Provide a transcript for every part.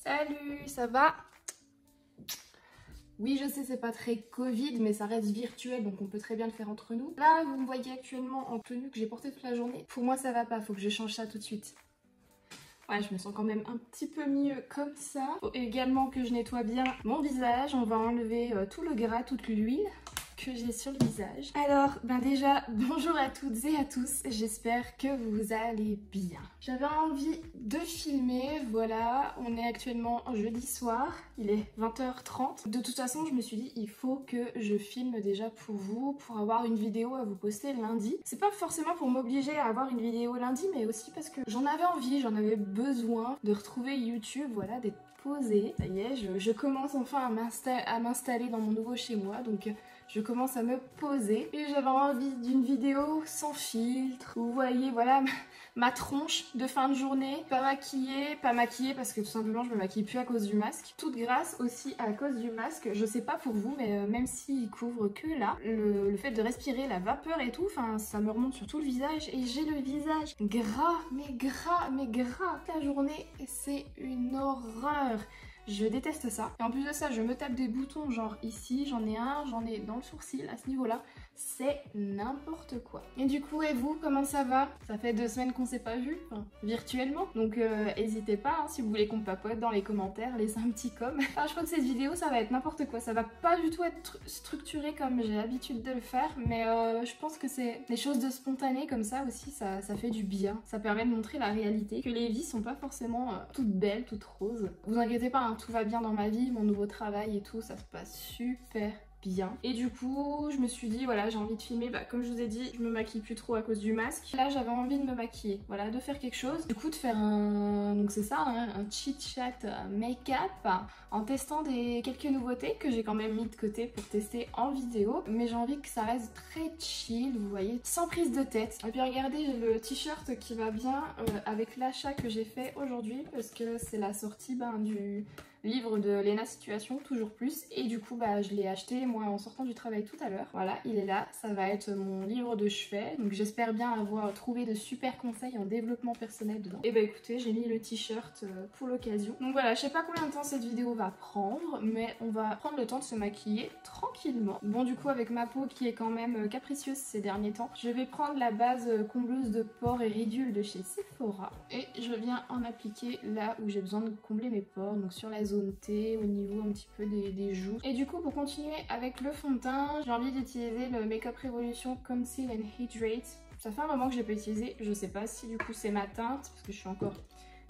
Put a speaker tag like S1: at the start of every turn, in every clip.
S1: Salut, ça va? Oui, je sais, c'est pas très Covid, mais ça reste virtuel, donc on peut très bien le faire entre nous. Là, vous me voyez actuellement en tenue que j'ai portée toute la journée. Pour moi, ça va pas, faut que je change ça tout de suite. Ouais, je me sens quand même un petit peu mieux comme ça. Faut également que je nettoie bien mon visage. On va enlever tout le gras, toute l'huile que j'ai sur le visage. Alors, déjà, bonjour à toutes et à tous. J'espère que vous allez bien. J'avais envie de filmer, voilà. On est actuellement jeudi soir. Il est 20h30. De toute façon, je me suis dit, il faut que je filme déjà pour vous, pour avoir une vidéo à vous poster lundi. C'est pas forcément pour m'obliger à avoir une vidéo lundi, mais aussi parce que j'en avais envie, j'en avais besoin de retrouver YouTube, voilà, d'être posée. Ça y est, je commence enfin à m'installer dans mon nouveau chez moi, donc je commence à me poser. Et j'avais envie d'une vidéo sans filtre. Vous voyez, voilà, ma tronche de fin de journée. Pas maquillée parce que tout simplement je me maquille plus à cause du masque. Toute grasse aussi à cause du masque. Je sais pas pour vous, mais même s'il couvre que là, le fait de respirer la vapeur et tout, enfin ça me remonte sur tout le visage. Et j'ai le visage gras, mais gras, mais gras. Toute la journée, c'est une horreur. Je déteste ça. Et en plus de ça, je me tape des boutons, genre ici, j'en ai un, j'en ai dans le sourcil, à ce niveau-là. C'est n'importe quoi. Et du coup, et vous, comment ça va? Ça fait 2 semaines qu'on s'est pas vu, enfin, virtuellement. Donc n'hésitez pas, hein, si vous voulez qu'on papote dans les commentaires, laissez un petit com. Enfin, je crois que cette vidéo, ça va être n'importe quoi. Ça va pas du tout être structuré comme j'ai l'habitude de le faire, mais je pense que c'est des choses de spontané comme ça aussi, ça fait du bien. Ça permet de montrer la réalité, que les vies sont pas forcément toutes belles, toutes roses. Vous inquiétez pas, hein, tout va bien dans ma vie, mon nouveau travail et tout, ça se passe super bien. Et du coup, je me suis dit, voilà, j'ai envie de filmer, comme je vous ai dit, je me maquille plus trop à cause du masque. Là, j'avais envie de me maquiller, voilà, de faire quelque chose. Du coup, de faire donc c'est ça, hein, un chit-chat make-up en testant quelques nouveautés que j'ai quand même mis de côté pour tester en vidéo. Mais j'ai envie que ça reste très chill, vous voyez, sans prise de tête. Et puis regardez, j'ai le t-shirt qui va bien avec l'achat que j'ai fait aujourd'hui parce que c'est la sortie du livre de Léna Situation, toujours plus, et du coup je l'ai acheté moi en sortant du travail tout à l'heure. Voilà, il est là, ça va être mon livre de chevet, donc j'espère bien avoir trouvé de super conseils en développement personnel dedans. Et écoutez, j'ai mis le t-shirt pour l'occasion. Donc voilà, je sais pas combien de temps cette vidéo va prendre, mais on va prendre le temps de se maquiller tranquillement. Bon, du coup, avec ma peau qui est quand même capricieuse ces derniers temps, je vais prendre la base combleuse de pores et ridules de chez Sephora, et je viens en appliquer là où j'ai besoin de combler mes pores, donc sur la zone T, au niveau un petit peu des joues. Et du coup, pour continuer avec le fond de teint, j'ai envie d'utiliser le Makeup Revolution Conceal and Hydrate. Ça fait un moment que j'ai pas utilisé, je sais pas si du coup c'est ma teinte, parce que je suis encore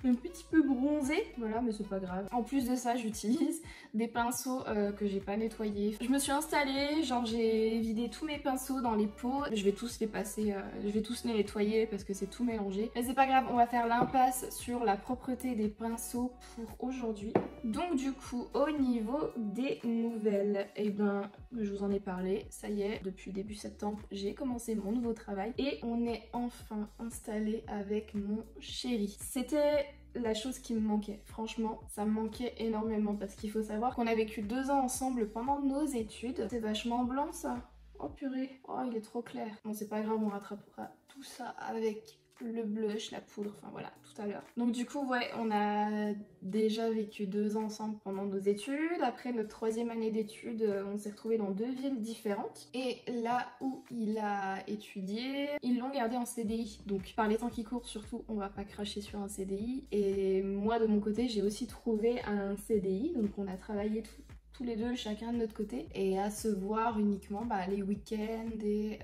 S1: un petit peu bronzée, voilà, mais c'est pas grave. En plus de ça, j'utilise des pinceaux que j'ai pas nettoyés. Je me suis installée, genre j'ai vidé tous mes pinceaux dans les pots. Je vais tous les passer, je vais tous les nettoyer parce que c'est tout mélangé. Mais c'est pas grave, on va faire l'impasse sur la propreté des pinceaux pour aujourd'hui. Donc du coup, au niveau des nouvelles, je vous en ai parlé, ça y est, depuis début septembre, j'ai commencé mon nouveau travail et on est enfin installé avec mon chéri. C'était la chose qui me manquait, franchement ça me manquait énormément parce qu'il faut savoir qu'on a vécu 2 ans ensemble pendant nos études. C'est vachement blanc ça. Oh purée, oh il est trop clair. Bon c'est pas grave, on rattrapera tout ça avec le blush, la poudre, enfin voilà, tout à l'heure. Donc du coup ouais, on a déjà vécu 2 ans ensemble pendant nos études. Après notre 3e année d'études, on s'est retrouvés dans 2 villes différentes. Et là où il a étudié, ils l'ont gardé en CDI. Donc par les temps qui courent surtout, on va pas cracher sur un CDI. Et moi de mon côté, j'ai aussi trouvé un CDI. Donc on a travaillé tous les deux, chacun de notre côté, et à se voir uniquement les week-ends et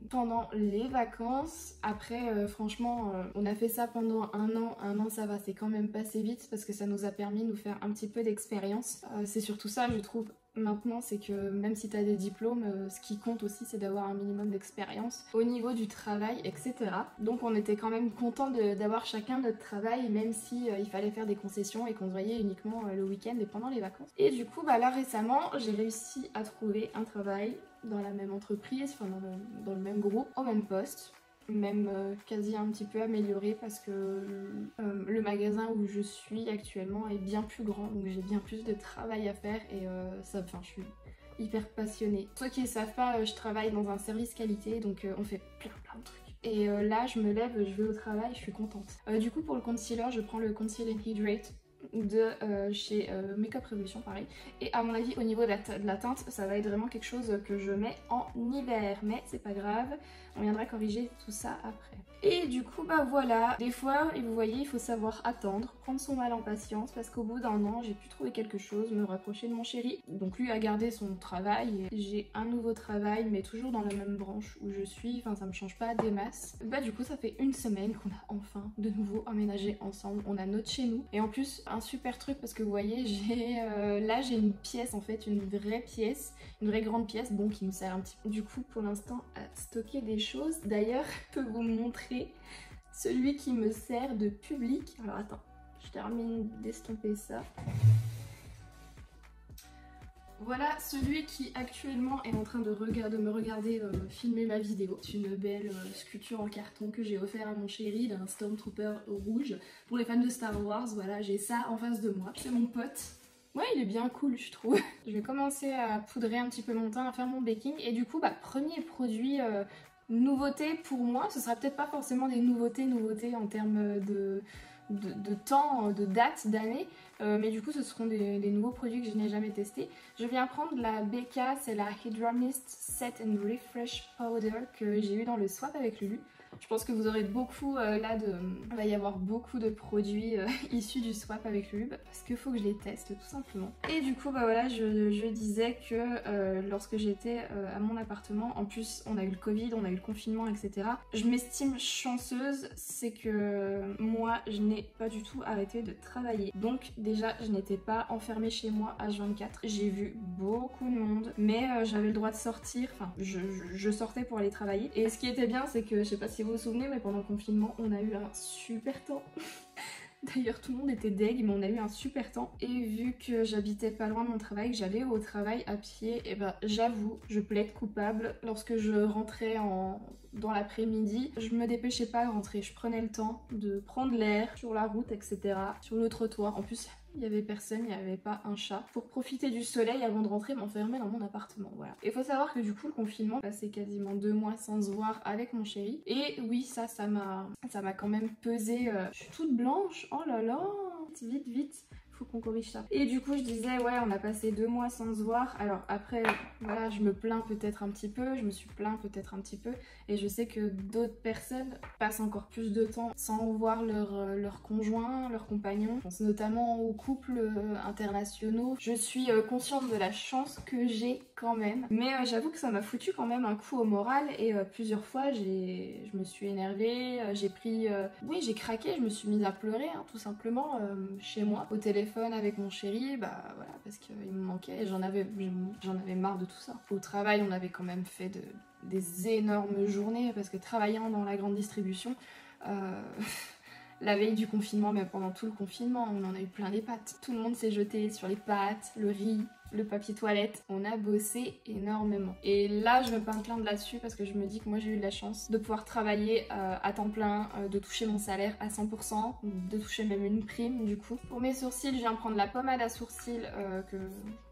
S1: pendant les vacances. Après franchement on a fait ça pendant un an ça va, c'est quand même passé vite parce que ça nous a permis de nous faire un petit peu d'expérience. C'est surtout ça je trouve maintenant, c'est que même si tu as des diplômes, ce qui compte aussi c'est d'avoir un minimum d'expérience au niveau du travail, etc. Donc on était quand même contents d'avoir chacun notre travail, même si il fallait faire des concessions et qu'on se voyait uniquement le week-end et pendant les vacances. Et du coup là récemment j'ai réussi à trouver un travail dans la même entreprise, enfin dans le même groupe, au même poste. Même quasi un petit peu amélioré parce que le magasin où je suis actuellement est bien plus grand, donc j'ai bien plus de travail à faire et je suis hyper passionnée. Pour ceux qui ne savent pas, je travaille dans un service qualité, donc on fait plein de trucs. Et là je me lève, je vais au travail, je suis contente. Du coup pour le concealer, je prends le Conceal and Hydrate de chez Makeup Revolution, pareil. Et à mon avis, au niveau de la teinte, ça va être vraiment quelque chose que je mets en hiver. Mais c'est pas grave, on viendra corriger tout ça après. Et du coup, bah voilà, des fois, et vous voyez, il faut savoir attendre, prendre son mal en patience, parce qu'au bout d'un an, j'ai pu trouver quelque chose, me rapprocher de mon chéri. Donc lui a gardé son travail, et j'ai un nouveau travail, mais toujours dans la même branche où je suis, enfin ça me change pas des masses. Bah du coup, ça fait une semaine qu'on a enfin de nouveau emménagé ensemble, on a notre chez nous. Et en plus, un super truc, parce que vous voyez, là j'ai une pièce en fait, une vraie pièce, une vraie grande pièce, bon qui me sert un petit peu du coup pour l'instant à stocker des choses. D'ailleurs, je peux vous montrer celui qui me sert de public. Alors attends, je termine d'estomper ça. Voilà celui qui actuellement est en train de me regarder filmer ma vidéo. C'est une belle sculpture en carton que j'ai offert à mon chéri d'un Stormtrooper rouge. Pour les fans de Star Wars, voilà, j'ai ça en face de moi. C'est mon pote. Ouais, il est bien cool, je trouve. Je vais commencer à poudrer un petit peu mon teint, à faire mon baking. Et du coup, bah, premier produit nouveauté pour moi. Ce sera peut-être pas forcément des nouveautés en termes de temps, de date, d'année. Mais du coup, ce seront des nouveaux produits que je n'ai jamais testés. Je viens prendre la BK, c'est la Hydra Mist Set and Refresh Powder que j'ai eu dans le swap avec Lulu. Je pense que vous aurez beaucoup il va y avoir beaucoup de produits issus du swap avec Lulu parce qu'il faut que je les teste tout simplement. Et du coup bah voilà, je disais que lorsque j'étais à mon appartement, en plus on a eu le Covid, on a eu le confinement, etc. Je m'estime chanceuse, c'est que moi je n'ai pas du tout arrêté de travailler. Donc déjà je n'étais pas enfermée chez moi H24. J'ai vu beaucoup de monde, mais j'avais le droit de sortir, enfin je sortais pour aller travailler. Et ce qui était bien, c'est que je sais pas si vous vous souvenez, mais pendant le confinement, on a eu un super temps. D'ailleurs, tout le monde était deg, mais on a eu un super temps. Et vu que j'habitais pas loin de mon travail, que j'allais au travail à pied, et ben j'avoue, je plaide coupable. Lorsque je rentrais dans l'après-midi, je me dépêchais pas à rentrer. Je prenais le temps de prendre l'air sur la route, etc. Sur le trottoir. En plus, il y avait personne, il n'y avait pas un chat. Pour profiter du soleil avant de rentrer, m'enfermer dans mon appartement, voilà. Et faut savoir que du coup, le confinement, passé quasiment 2 mois sans se voir avec mon chéri. Et oui, ça m'a quand même pesé. Je suis toute blanche, oh là là, vite, vite. Faut qu'on corrige ça. Et du coup je disais ouais, on a passé 2 mois sans se voir. Alors après voilà, je me plains peut-être un petit peu, je me suis plaint peut-être un petit peu, et je sais que d'autres personnes passent encore plus de temps sans voir leur conjoint, leur compagnon. Je pense notamment aux couples internationaux. Je suis consciente de la chance que j'ai quand même, mais j'avoue que ça m'a foutu quand même un coup au moral, et plusieurs fois je me suis énervée, j'ai pris oui, j'ai craqué, je me suis mise à pleurer hein, tout simplement chez moi au téléphone avec mon chéri, bah voilà, parce qu'il me manquait et j'en avais marre de tout ça. Au travail, on avait quand même fait des énormes journées parce que travaillant dans la grande distribution, la veille du confinement, mais pendant tout le confinement, on en a eu plein les pattes. Tout le monde s'est jeté sur les pâtes, le riz, le papier toilette. On a bossé énormément. Et là, je veux pas me plaindre là-dessus parce que je me dis que moi, j'ai eu de la chance de pouvoir travailler à temps plein, de toucher mon salaire à 100%, de toucher même une prime du coup. Pour mes sourcils, je viens prendre la pommade à sourcils que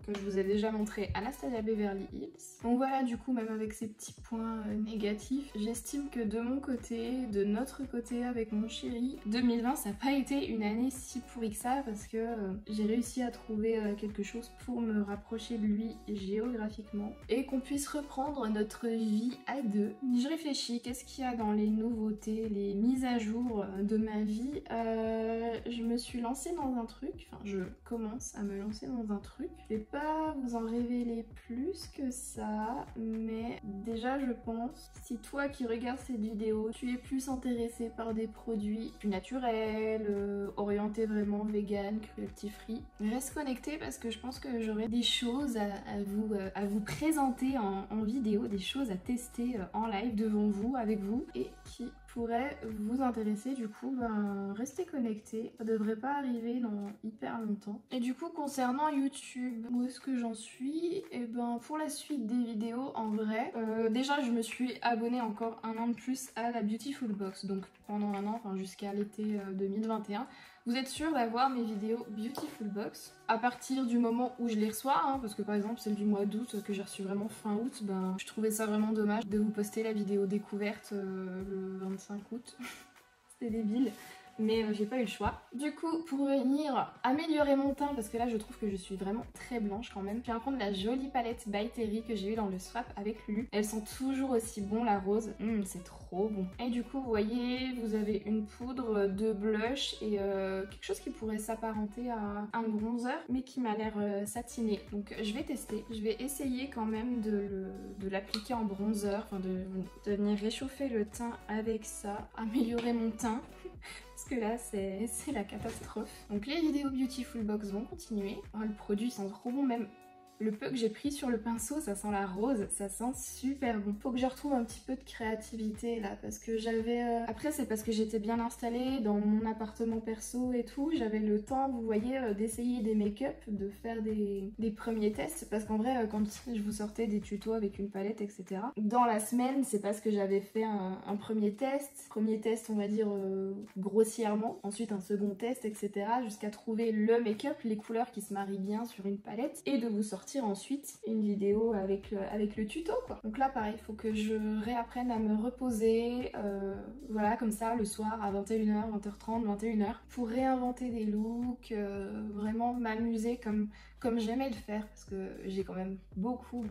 S1: je vous ai déjà montré, Anastasia Beverly Hills. Donc voilà, du coup, même avec ces petits points négatifs, j'estime que de mon côté, de notre côté avec mon chéri, 2020 ça n'a pas été une année si pourrie que ça parce que j'ai réussi à trouver quelque chose pour me rapprocher de lui géographiquement et qu'on puisse reprendre notre vie à deux. Je réfléchis, qu'est-ce qu'il y a dans les nouveautés, les mises à jour de ma vie. Je me suis lancée dans un truc, enfin je commence à me lancer dans un truc. Je vais pas vous en révéler plus que ça, mais déjà je pense, si toi qui regardes cette vidéo, tu es plus intéressé par des produits plus naturels, orientés vraiment vegan, cruelty free, reste connecté parce que je pense que j'aurai des choses à vous présenter en vidéo, des choses à tester en live devant vous, avec vous, et qui pourrait vous intéresser. Du coup ben restez connectés, ça devrait pas arriver dans hyper longtemps. Et du coup concernant YouTube, où est-ce que j'en suis? Et ben pour la suite des vidéos, en vrai déjà je me suis abonnée encore un an de plus à la Beautiful Box, donc pendant un an, enfin jusqu'à l'été 2021. Vous êtes sûr d'avoir mes vidéos Beautiful Box à partir du moment où je les reçois, hein, parce que par exemple celle du mois d'août que j'ai reçue vraiment fin août, ben je trouvais ça vraiment dommage de vous poster la vidéo découverte le 25 août. C'était débile. mais j'ai pas eu le choix. Du coup, pour venir améliorer mon teint, parce que là je trouve que je suis vraiment très blanche quand même, je viens prendre la jolie palette By Terry que j'ai eu dans le swap avec Lulu. Elles sont toujours aussi bon, la rose, c'est trop bon. Et du coup vous voyez, vous avez une poudre de blush et quelque chose qui pourrait s'apparenter à un bronzer, mais qui m'a l'air satiné. Donc je vais tester, je vais essayer quand même de l'appliquer en bronzer, enfin de venir réchauffer le teint avec ça, améliorer mon teint. Parce que là c'est la catastrophe. Donc les vidéos Beautiful Box vont continuer. Oh, le produit sent trop bon, même le peu que j'ai pris sur le pinceau, ça sent la rose, ça sent super bon. Faut que je retrouve un petit peu de créativité là, parce que j'avais... Après c'est parce que j'étais bien installée dans mon appartement perso et tout, j'avais le temps, vous voyez, d'essayer des make-up, de faire des premiers tests, parce qu'en vrai quand je vous sortais des tutos avec une palette, etc. Dans la semaine, c'est parce que j'avais fait un premier test on va dire grossièrement, ensuite un second test, etc. jusqu'à trouver le make-up, les couleurs qui se marient bien sur une palette, et de vous sortir ensuite une vidéo avec le tuto quoi. Donc là pareil, il faut que je réapprenne à me reposer, voilà, comme ça le soir à 21h, 20h30, 21h, pour réinventer des looks, vraiment m'amuser comme j'aimais le faire, parce que j'ai quand même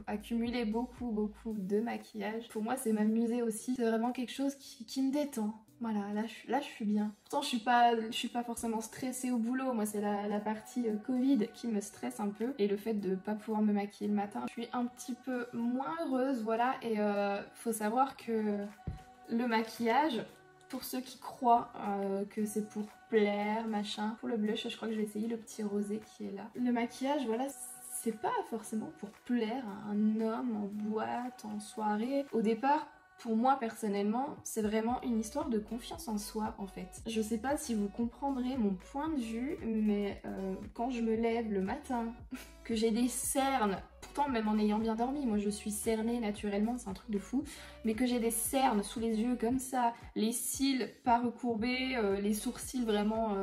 S1: accumulé beaucoup de maquillage. Pour moi c'est m'amuser aussi, c'est vraiment quelque chose qui me détend. Voilà, là je suis bien. Pourtant je suis pas forcément stressée au boulot, moi c'est la partie Covid qui me stresse un peu, et le fait de pas pouvoir me maquiller le matin, je suis un petit peu moins heureuse, voilà. Et faut savoir que le maquillage, pour ceux qui croient que c'est pour plaire, machin, pour le blush, je crois que je vais essayer le petit rosé qui est là. Le maquillage, voilà, c'est pas forcément pour plaire à un homme en boîte, en soirée. Au départ, pour moi personnellement, c'est vraiment une histoire de confiance en soi en fait. Je sais pas si vous comprendrez mon point de vue, mais quand je me lève le matin, que j'ai des cernes, pourtant même en ayant bien dormi, moi je suis cernée naturellement, c'est un truc de fou, mais que j'ai des cernes sous les yeux comme ça, les cils pas recourbés, les sourcils vraiment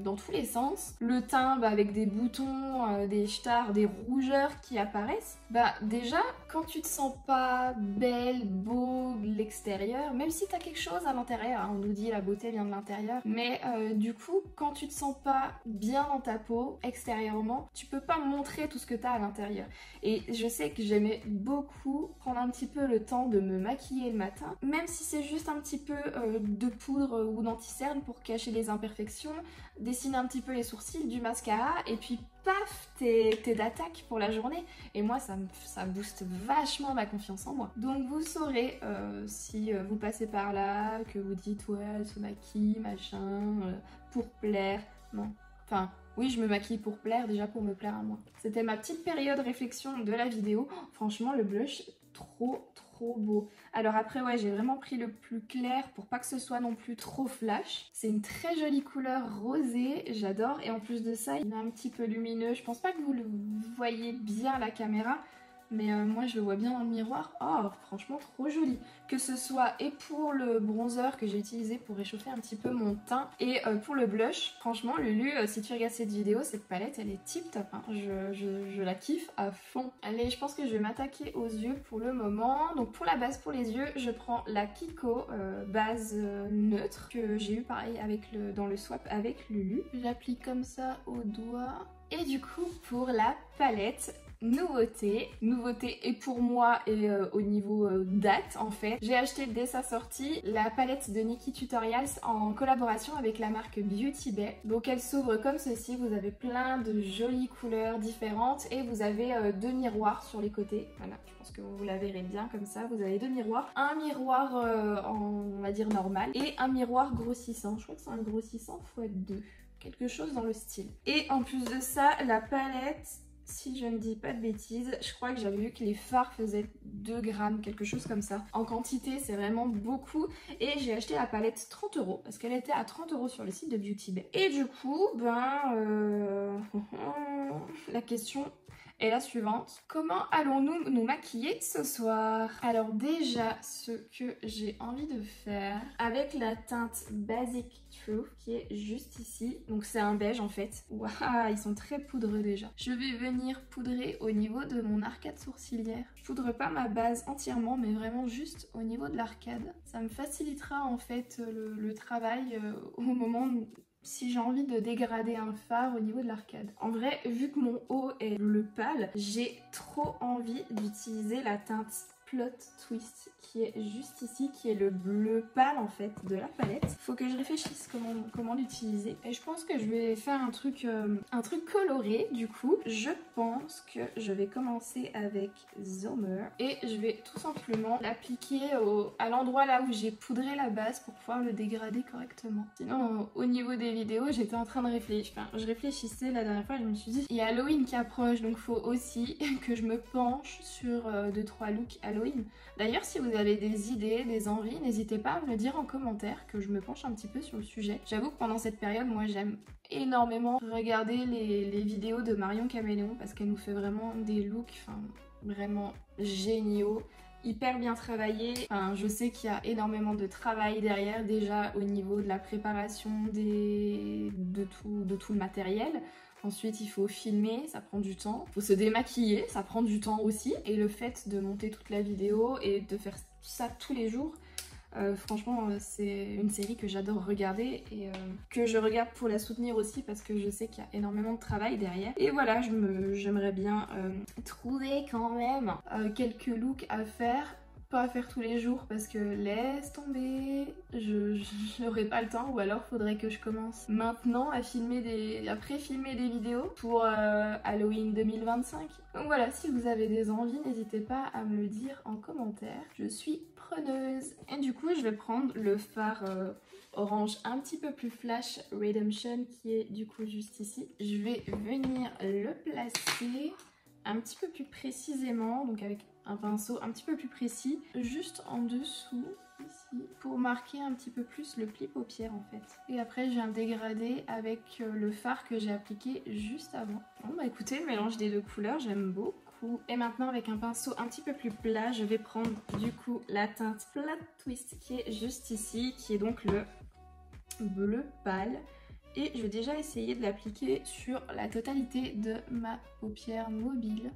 S1: dans tous les sens, le teint avec des boutons, des stars, des rougeurs qui apparaissent, bah déjà quand tu te sens pas belle, beau de l'extérieur, même si t'as quelque chose à l'intérieur, hein, on nous dit la beauté vient de l'intérieur, mais du coup quand tu te sens pas bien dans ta peau extérieurement, tu peux pas montrer tout ce que t'as à l'intérieur. Et je sais que j'aimais beaucoup prendre un petit peu le temps de me maquiller le matin, même si c'est juste un petit peu de poudre ou d'anti-cerne pour cacher les imperfections, dessiner un petit peu les sourcils, du mascara, et puis paf, t'es d'attaque pour la journée. Et moi ça booste vachement ma confiance en moi. Donc vous saurez si vous passez par là, que vous dites ouais elle se maquille, machin, pour plaire, non. Enfin, oui, je me maquille pour plaire, déjà pour me plaire à moi. C'était ma petite période réflexion de la vidéo. Franchement, le blush, trop beau. Alors après, ouais, j'ai vraiment pris le plus clair pour pas que ce soit non plus trop flash. C'est une très jolie couleur rosée, j'adore. Et en plus de ça, il est un petit peu lumineux. Je pense pas que vous le voyez bien à la caméra, mais moi je le vois bien dans le miroir. Oh, franchement trop joli. Que ce soit et pour le bronzer que j'ai utilisé pour réchauffer un petit peu mon teint, et pour le blush, franchement Lulu, si tu regardes cette vidéo, cette palette elle est tip top, hein. Je la kiffe à fond. Allez, je pense que je vais m'attaquer aux yeux pour le moment. Donc pour la base pour les yeux, je prends la Kiko base neutre que j'ai eu pareil dans le swap avec Lulu. J'applique comme ça au doigt. Et du coup pour la palette, nouveauté et pour moi et au niveau date en fait, j'ai acheté dès sa sortie la palette de Nikkie Tutorials en collaboration avec la marque Beauty Bay. Donc elle s'ouvre comme ceci, vous avez plein de jolies couleurs différentes et vous avez deux miroirs sur les côtés. Voilà, je pense que vous la verrez bien comme ça, vous avez deux miroirs. Un miroir on va dire normal et un miroir grossissant, je crois que c'est un grossissant x2, quelque chose dans le style. Et en plus de ça, la palette, si je ne dis pas de bêtises, je crois que j'avais vu que les fards faisaient 2 grammes, quelque chose comme ça. En quantité, c'est vraiment beaucoup. Et j'ai acheté la palette 30 € parce qu'elle était à 30 € sur le site de Beauty Bay. Et du coup, la question Et la suivante, comment allons-nous nous maquiller ce soir? Alors déjà, ce que j'ai envie de faire avec la teinte Basic Truth qui est juste ici, donc c'est un beige en fait. Waouh, ils sont très poudreux déjà. Je vais venir poudrer au niveau de mon arcade sourcilière. Je poudre pas ma base entièrement, mais vraiment juste au niveau de l'arcade. Ça me facilitera en fait le travail au moment si j'ai envie de dégrader un fard au niveau de l'arcade. En vrai, vu que mon haut est bleu pâle, j'ai trop envie d'utiliser la teinte Plot Twist qui est juste ici, qui est le bleu pâle en fait de la palette. Faut que je réfléchisse comment l'utiliser. Et je pense que je vais faire un truc coloré du coup. Je pense que je vais commencer avec Zoomer et je vais tout simplement l'appliquer à l'endroit là où j'ai poudré la base pour pouvoir le dégrader correctement. Sinon au niveau des vidéos j'étais en train de réfléchir, enfin je réfléchissais la dernière fois, je me suis dit il y a Halloween qui approche donc faut aussi que je me penche sur 2-3 looks Halloween. D'ailleurs, si vous avez des idées, des envies, n'hésitez pas à me le dire en commentaire, que je me penche un petit peu sur le sujet. J'avoue que pendant cette période, moi j'aime énormément regarder les vidéos de Marion Caméléon parce qu'elle nous fait vraiment des looks vraiment géniaux, hyper bien travaillés. Enfin, je sais qu'il y a énormément de travail derrière déjà au niveau de la préparation de tout le matériel. Ensuite, il faut filmer, ça prend du temps. Il faut se démaquiller, ça prend du temps aussi. Et le fait de monter toute la vidéo et de faire ça tous les jours, franchement, c'est une série que j'adore regarder et que je regarde pour la soutenir aussi parce que je sais qu'il y a énormément de travail derrière. Et voilà, j'aimerais bien trouver quand même quelques looks à faire. Pas à faire tous les jours parce que laisse tomber, je n'aurai pas le temps, ou alors faudrait que je commence maintenant à pré-filmer des vidéos pour Halloween 2025. Donc voilà, si vous avez des envies, n'hésitez pas à me le dire en commentaire, je suis preneuse. Et du coup je vais prendre le fard orange un petit peu plus flash Redemption qui est du coup juste ici. Je vais venir le placer un petit peu plus précisément, donc avec un pinceau un petit peu plus précis, juste en dessous, ici, pour marquer un petit peu plus le pli paupière en fait. Et après, je viens le dégrader avec le fard que j'ai appliqué juste avant. Bon bah écoutez, le mélange des deux couleurs, j'aime beaucoup. Et maintenant, avec un pinceau un petit peu plus plat, je vais prendre du coup la teinte Plot Twist qui est juste ici, qui est donc le bleu pâle. Et je vais déjà essayer de l'appliquer sur la totalité de ma paupière mobile.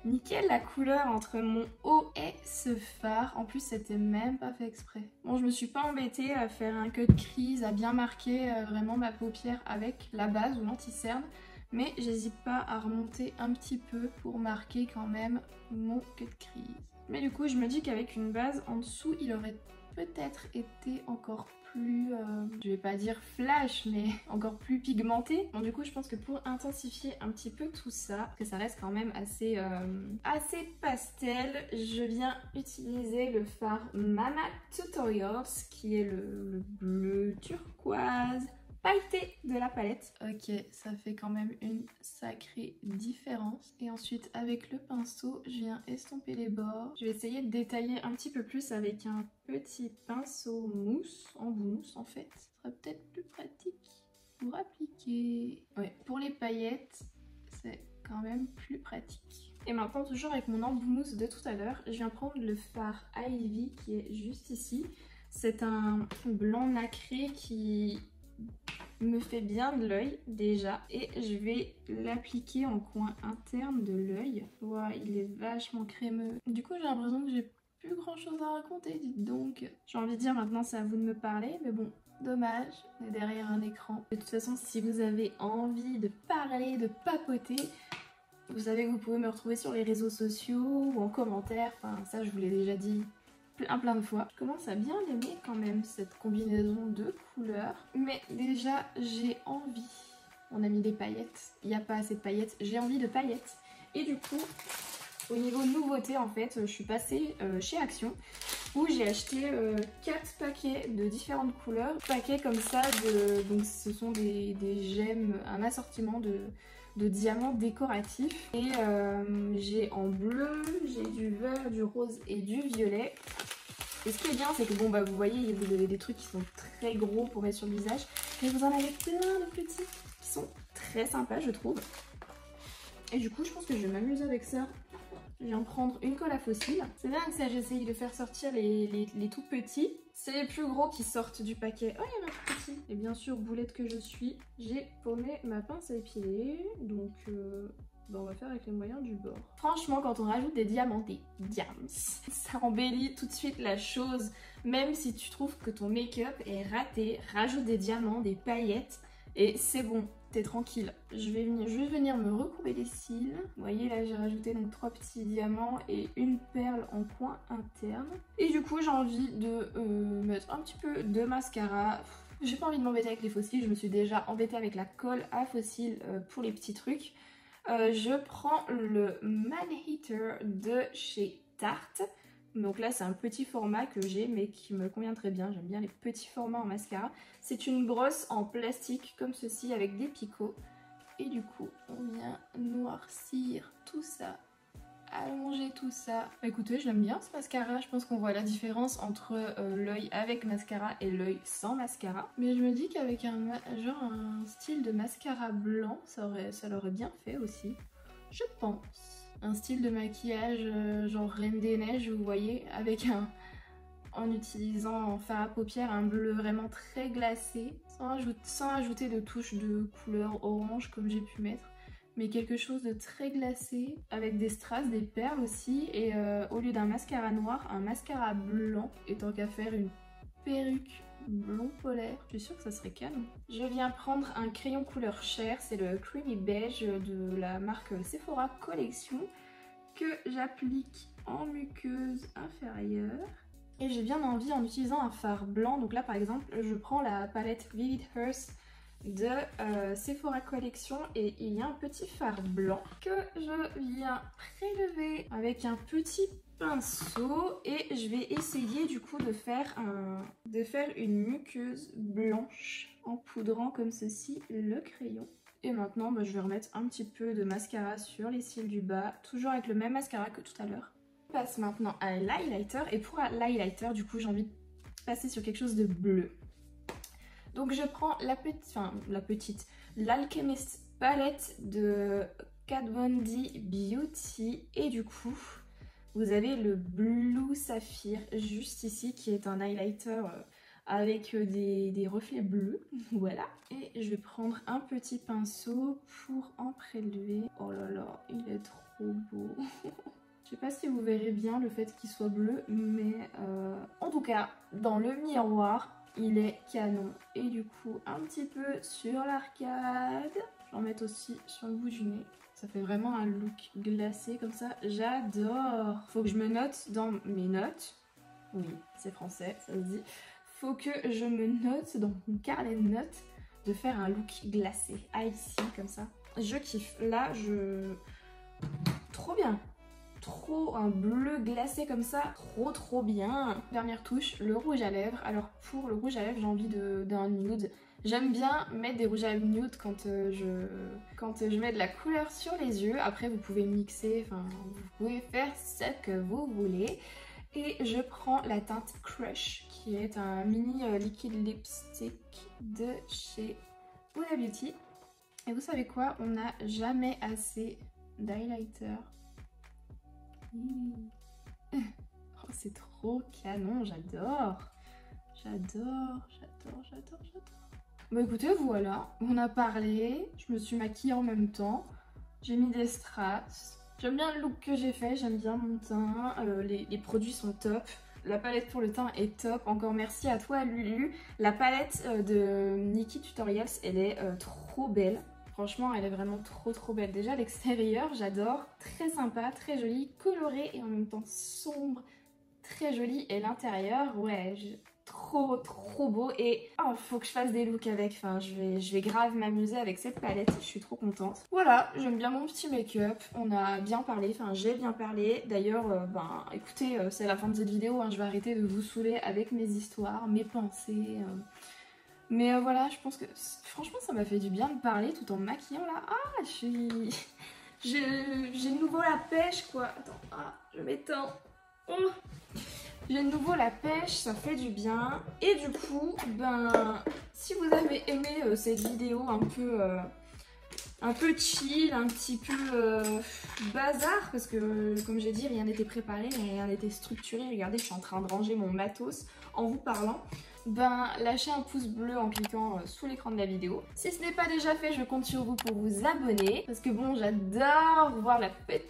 S1: Nickel la couleur entre mon haut et ce fard. En plus, c'était même pas fait exprès. Bon, je me suis pas embêtée à faire un cut crease, à bien marquer vraiment ma paupière avec la base ou l'anti-cerne. Mais j'hésite pas à remonter un petit peu pour marquer quand même mon cut crease. Mais du coup, je me dis qu'avec une base en dessous, il aurait peut-être été encore plus, je vais pas dire flash, mais encore plus pigmenté. Bon, du coup, je pense que pour intensifier un petit peu tout ça, parce que ça reste quand même assez pastel, je viens utiliser le fard Mama Tutorials, qui est le bleu turquoise pailleté de la palette. Ok, ça fait quand même une sacrée différence. Et ensuite, avec le pinceau, je viens estomper les bords. Je vais essayer de détailler un petit peu plus avec un petit pinceau mousse, en mousse en fait. Ce serait peut-être plus pratique pour appliquer. Ouais, pour les paillettes, c'est quand même plus pratique. Et maintenant, toujours avec mon embout mousse de tout à l'heure, je viens prendre le fard Ivy qui est juste ici. C'est un blanc nacré qui me fait bien de l'œil déjà, et je vais l'appliquer en coin interne de l'œil. Voilà, il est vachement crémeux. Du coup, j'ai l'impression que j'ai plus grand chose à raconter, dites donc. J'ai envie de dire maintenant c'est à vous de me parler, mais bon, dommage, on est derrière un écran. De toute façon, si vous avez envie de parler, de papoter, vous savez que vous pouvez me retrouver sur les réseaux sociaux ou en commentaire, enfin ça je vous l'ai déjà dit plein de fois. Je commence à bien aimer quand même cette combinaison de couleurs, mais déjà j'ai envie. On a mis des paillettes, il n'y a pas assez de paillettes, j'ai envie de paillettes. Et du coup, au niveau nouveauté en fait, je suis passée chez Action où j'ai acheté 4 paquets de différentes couleurs. Paquets comme ça, donc ce sont des gemmes, un assortiment de diamants décoratifs. Et j'ai en bleu, j'ai du vert, du rose et du violet. Et ce qui est bien, c'est que bon bah vous voyez, vous avez des trucs qui sont très gros pour mettre sur le visage, mais vous en avez plein de petits qui sont très sympas je trouve. Et du coup, je pense que je vais m'amuser avec ça. Je viens prendre une colle à fossiles. C'est bien que ça, j'essaye de faire sortir les tout petits. C'est les plus gros qui sortent du paquet. Oh, il y en a un tout petit. Et bien sûr, boulette que je suis, j'ai paumé ma pince à épiler. Donc, on va faire avec les moyens du bord. Franchement, quand on rajoute des diamants, ça embellit tout de suite la chose. Même si tu trouves que ton make-up est raté, rajoute des diamants, des paillettes et c'est bon. T'es tranquille. Je vais venir me recourber les cils. Vous voyez là, j'ai rajouté donc 3 petits diamants et une perle en coin interne. Et du coup, j'ai envie de mettre un petit peu de mascara. J'ai pas envie de m'embêter avec les fossiles. Je me suis déjà embêtée avec la colle à fossiles pour les petits trucs. Je prends le Man Hater de chez Tarte. Donc là c'est un petit format que j'ai mais qui me convient très bien, j'aime bien les petits formats en mascara. C'est une brosse en plastique comme ceci avec des picots. Et du coup on vient noircir tout ça, allonger tout ça. Écoutez, j'aime bien ce mascara, je pense qu'on voit la différence entre l'œil avec mascara et l'œil sans mascara. Mais je me dis qu'avec un style de mascara blanc, ça l'aurait bien fait aussi, je pense. Un style de maquillage genre Reine des Neiges, vous voyez, avec en utilisant en fard à paupières un bleu vraiment très glacé, sans ajouter de touches de couleur orange comme j'ai pu mettre, mais quelque chose de très glacé, avec des strass, des perles aussi, et au lieu d'un mascara noir, un mascara blanc, et tant qu'à faire une perruque blond polaire, je suis sûre que ça serait canon. Je viens prendre un crayon couleur chair, c'est le Creamy Beige de la marque Sephora Collection, que j'applique en muqueuse inférieure. Et j'ai bien envie en utilisant un fard blanc, donc là par exemple je prends la palette Vivid Earth de Sephora Collection et il y a un petit fard blanc que je viens prélever avec un petit pinceau et je vais essayer du coup de faire une muqueuse blanche en poudrant comme ceci le crayon. Et maintenant je vais remettre un petit peu de mascara sur les cils du bas, toujours avec le même mascara que tout à l'heure. On passe maintenant à l'highlighter et pour l'highlighter du coup j'ai envie de passer sur quelque chose de bleu. Donc je prends l'Alchemist palette de Kat Von D Beauty et du coup vous avez le Blue Saphir juste ici qui est un highlighter avec des reflets bleus, voilà. Et je vais prendre un petit pinceau pour en prélever. Oh là là, il est trop beau. Je sais pas si vous verrez bien le fait qu'il soit bleu, mais en tout cas, dans le miroir, il est canon. Et du coup, un petit peu sur l'arcade. Je vais en mettre aussi sur le bout du nez. Ça fait vraiment un look glacé comme ça. J'adore. Faut que je me note dans mes notes. Oui, c'est français, ça se dit. Faut que je me note dans mon carnet de notes de faire un look glacé. Icy, comme ça. Je kiffe. Là, trop bien. Trop un bleu glacé comme ça, trop bien. Dernière touche, le rouge à lèvres. Alors pour le rouge à lèvres, j'ai envie d'un nude. J'aime bien mettre des rouges à lèvres nude quand je mets de la couleur sur les yeux. Après vous pouvez mixer, enfin vous pouvez faire ce que vous voulez. Et je prends la teinte Crush qui est un mini liquide lipstick de chez Huda Beauty. Et vous savez quoi, on n'a jamais assez d'highlighter. Oh, c'est trop canon, j'adore. Bon écoutez, voilà, on a parlé, je me suis maquillée en même temps, j'ai mis des strass. J'aime bien le look que j'ai fait, j'aime bien mon teint, les produits sont top. La palette pour le teint est top, encore merci à toi Lulu. La palette de Nikkie Tutorials, elle est trop belle. Franchement, elle est vraiment trop belle. Déjà, l'extérieur, j'adore. Très sympa, très joli, coloré et en même temps sombre. Très joli. Et l'intérieur, ouais, trop beau. Et oh, faut que je fasse des looks avec. Enfin, je vais grave m'amuser avec cette palette. Je suis trop contente. Voilà, j'aime bien mon petit make-up. On a bien parlé, enfin, j'ai bien parlé. D'ailleurs, écoutez, c'est la fin de cette vidéo. Hein. Je vais arrêter de vous saouler avec mes histoires, mes pensées. Mais voilà, je pense que franchement ça m'a fait du bien de parler tout en me maquillant là. Ah, j'ai de nouveau la pêche quoi. Attends, je m'éteins. Oh. J'ai de nouveau la pêche, ça fait du bien. Et du coup, si vous avez aimé cette vidéo un peu un peu chill, un petit peu bazar, parce que comme j'ai dit, rien n'était préparé, rien n'était structuré. Regardez, je suis en train de ranger mon matos en vous parlant. Ben, lâchez un pouce bleu en cliquant sous l'écran de la vidéo. Si ce n'est pas déjà fait, je compte sur vous pour vous abonner. Parce que bon, j'adore voir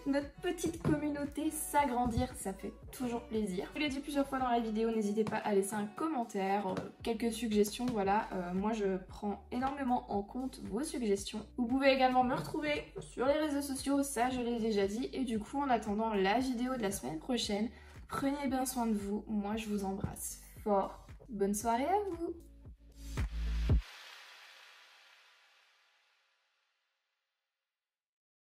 S1: notre petite communauté s'agrandir. Ça fait toujours plaisir. Je l'ai dit plusieurs fois dans la vidéo, n'hésitez pas à laisser un commentaire, quelques suggestions, voilà. Moi, je prends énormément en compte vos suggestions. Vous pouvez également me retrouver sur les réseaux sociaux, ça je l'ai déjà dit. Et du coup, en attendant la vidéo de la semaine prochaine, prenez bien soin de vous. Moi, je vous embrasse fort. Bonne soirée à vous!